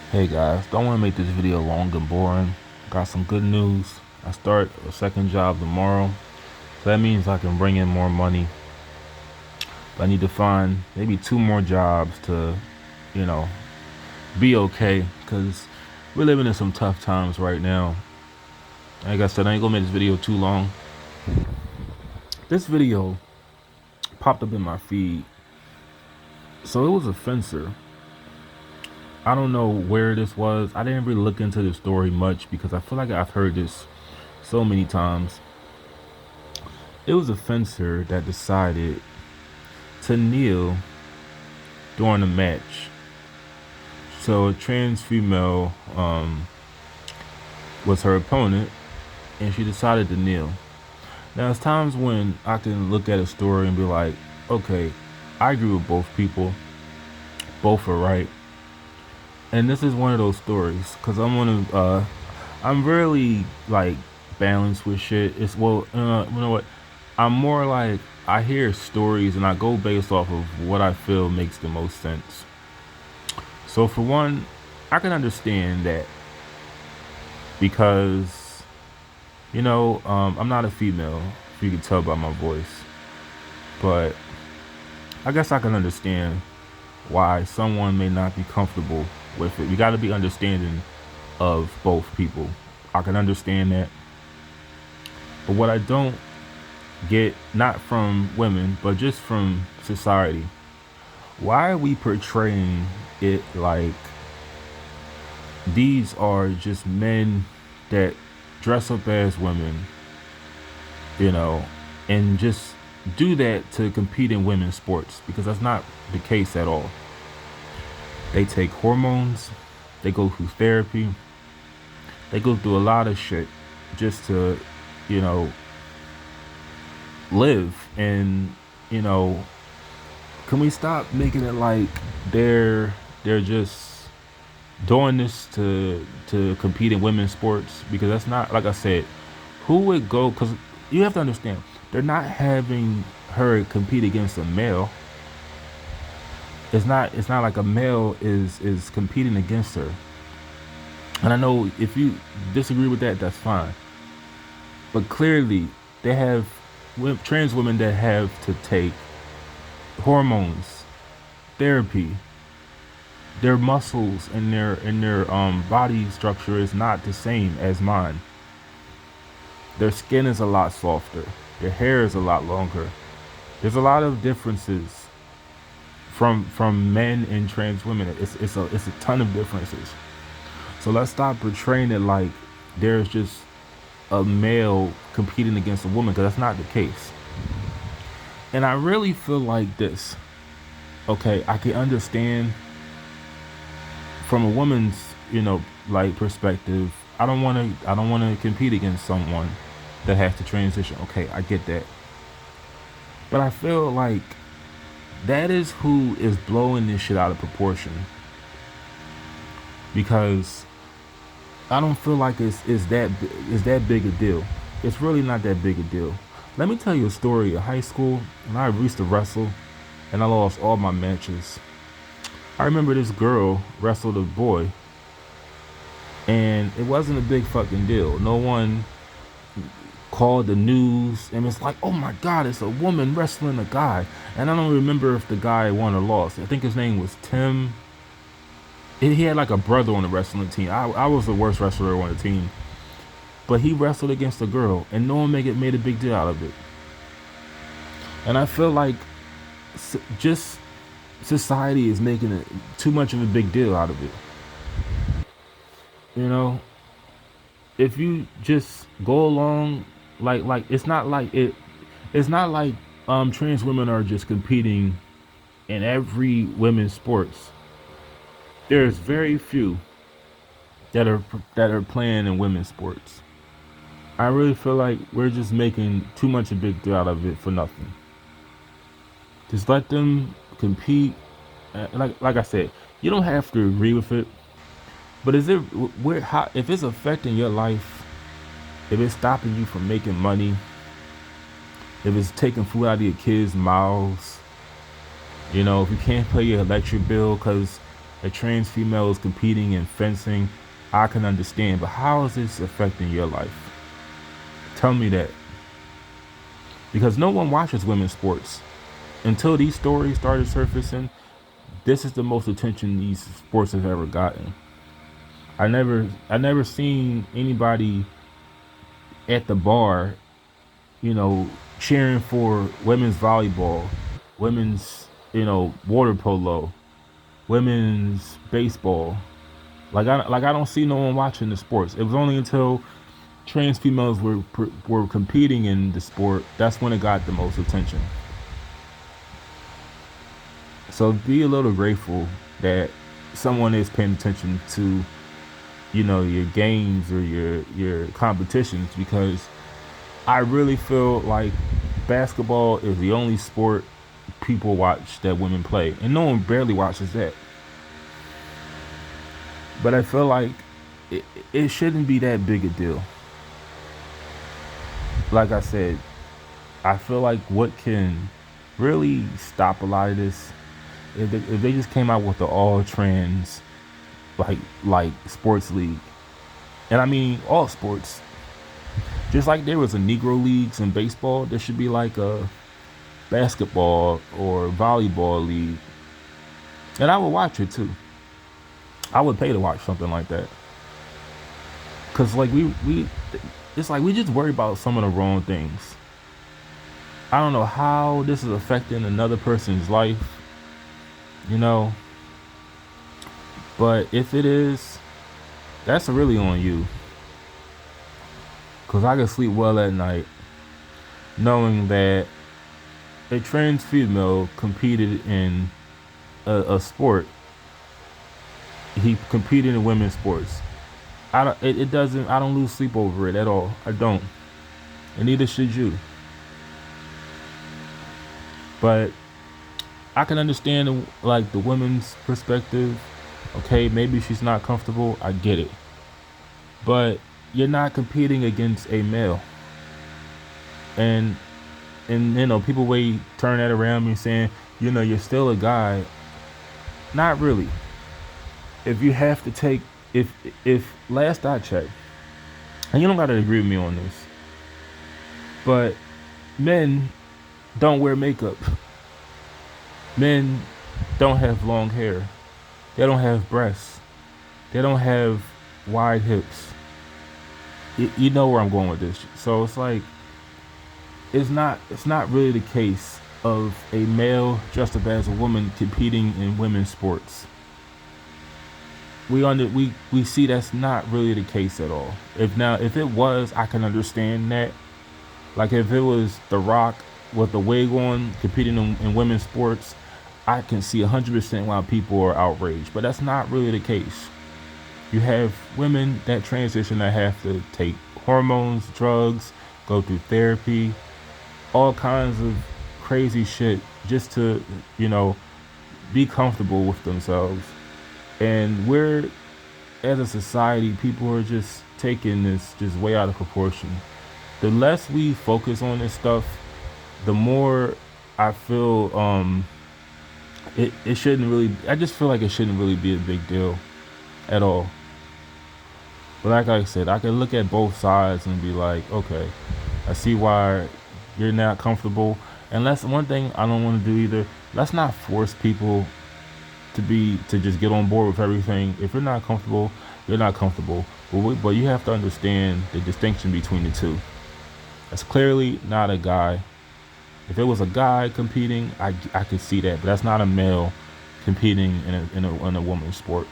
Hey guys, don't want to make this video long and boring. Got some good news. I start a second job tomorrow. So that means I can bring in more money. But I need to find maybe two more jobs to, you know, be okay. Because we're living in some tough times right now. Like I said, I ain't gonna make this video too long. This video popped up in my feed. So it was a fencer. I don't know where this was. I didn't really look into the story much because I feel like I've heard this so many times. It was a fencer that decided to kneel during a match. So a trans female was her opponent, and she decided to kneel. Now, there's times when I can look at a story and be like, okay, I agree with both people. Both are right. And this is one of those stories because I'm really like balanced with shit. You know what? I'm more like I hear stories and I go based off of what I feel makes the most sense. So for one, I can understand that because I'm not a female, if you can tell by my voice, but I guess I can understand why someone may not be comfortable with it. You got to be understanding of both people. I can understand that. But what I don't get, not from women, but just from society, why are we portraying it like these are just men that dress up as women, and just do that to compete in women's sports? Because that's not the case at all. They take hormones, they go through therapy, they go through a lot of shit just to, live. And, can we stop making it like they're just doing this to compete in women's sports? Because that's not, like I said, who would go? Because you have to understand, they're not having her compete against a male. It's not like a male is competing against her. And I know if you disagree with that, that's fine. But clearly, they have trans women that have to take hormones, therapy. Their muscles and their body structure is not the same as mine. Their skin is a lot softer. Their hair is a lot longer. There's a lot of differences from men and trans women. It's a ton of differences. So let's stop portraying it like there's just a male competing against a woman, because that's not the case. And I really feel like this. Okay, I can understand from a woman's, perspective. I don't want to compete against someone that has to transition. Okay, I get that. But I feel like that is who is blowing this shit out of proportion. Because I don't feel like it's that big a deal. It's really not that big a deal. Let me tell you a story. In high school, when I used to wrestle, and I lost all my matches. I remember this girl wrestled a boy, and it wasn't a big fucking deal. No one called the news, and it's like, oh my god, it's a woman wrestling a guy. And I don't remember if the guy won or lost. I think his name was Tim. He had like a brother on the wrestling team. I was the worst wrestler on the team, but he wrestled against a girl, and no one made a big deal out of it. And I feel like just society is making it too much of a big deal out of it. If you just go along, like it's not like trans women are just competing in every women's sports. There's very few that are playing in women's sports. I really feel like we're just making too much a big deal out of it for nothing. Just let them compete. Like I said, you don't have to agree with it. But if it's affecting your life, if it's stopping you from making money, if it's taking food out of your kids' mouths, if you can't pay your electric bill, because a trans female is competing in fencing, I can understand. But how is this affecting your life? Tell me that. Because no one watches women's sports. Until these stories started surfacing, this is the most attention these sports have ever gotten. I never seen anybody at the bar, you know, cheering for women's volleyball, women's, water polo, women's baseball. Like I don't see no one watching the sports. It was only until trans females were competing in the sport that's when it got the most attention. So be a little grateful that someone is paying attention to, your games or your competitions, because I really feel like basketball is the only sport people watch that women play, and no one barely watches that. But I feel like it shouldn't be that big a deal. Like I said, I feel like what can really stop a lot of this, if they just came out with the all trans, like sports league, and I mean all sports. Just like there was a Negro leagues in baseball, there should be like a basketball or volleyball league, and I would watch it too. I would pay to watch something like that, cause like it's like we just worry about some of the wrong things. I don't know how this is affecting another person's life, you know, but if it is, that's really on you. Cause I can sleep well at night knowing that a trans female competed in a sport. He competed in women's sports. I don't. It doesn't. I don't lose sleep over it at all. I don't, and neither should you. But I can understand like the women's perspective. Okay, maybe she's not comfortable. I get it, but you're not competing against a male, and people way turn that around me saying, you're still a guy. Not really. If you have to take, if last I checked, and you don't gotta agree with me on this, but men don't wear makeup. Men don't have long hair. They don't have breasts. They don't have wide hips. You know where I'm going with this. So it's like it's not really the case of a male dressed up as a woman competing in women's sports. We see that's not really the case at all. If it was, I can understand that. Like if it was The Rock with the wig on competing in women's sports, I can see 100% why people are outraged. But that's not really the case. You have women that transition that have to take hormones, drugs, go through therapy, all kinds of crazy shit just to, be comfortable with themselves. And we're, as a society, people are just taking this just way out of proportion. The less we focus on this stuff, the more I feel it shouldn't really, I just feel like it shouldn't really be a big deal at all. But like I said, I can look at both sides and be like, okay, I see why you're not comfortable. And that's one thing I don't want to do either. Let's not force people to just get on board with everything. If you're not comfortable, you're not comfortable. But you have to understand the distinction between the two. That's clearly not a guy. If it was a guy competing, I could see that. But that's not a male competing in a woman's sport.